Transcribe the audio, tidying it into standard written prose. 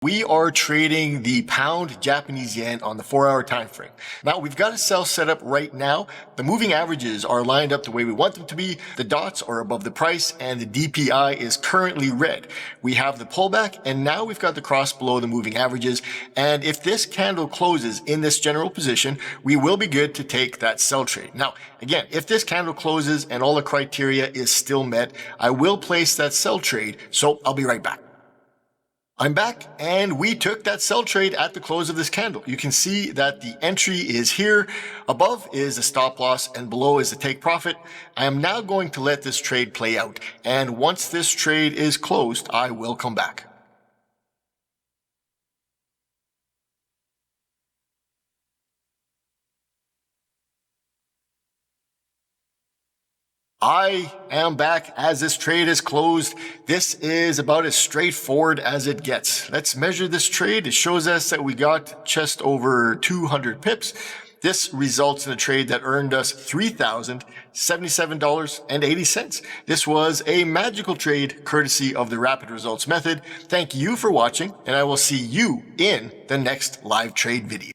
We are trading the pound Japanese yen on the 4-hour time frame. Now we've got a sell set up right now. The moving averages are lined up the way we want them to be. The dots are above the price and the DPI is currently red. We have the pullback and now we've got the cross below the moving averages. And if this candle closes in this general position, we will be good to take that sell trade. Now, again, if this candle closes and all the criteria is still met, I will place that sell trade. So I'll be right back. I'm back and we took that sell trade at the close of this candle. You can see that the entry is here. Above is the stop loss and below is the take profit. I am now going to let this trade play out. And once this trade is closed, I will come back. I am back as this trade is closed. This is about as straightforward as it gets. Let's measure this trade. It shows us that we got just over 200 pips. This results in a trade that earned us $3,077.80. This was a magical trade courtesy of the rapid results method. Thank you for watching, and I will see you in the next live trade video.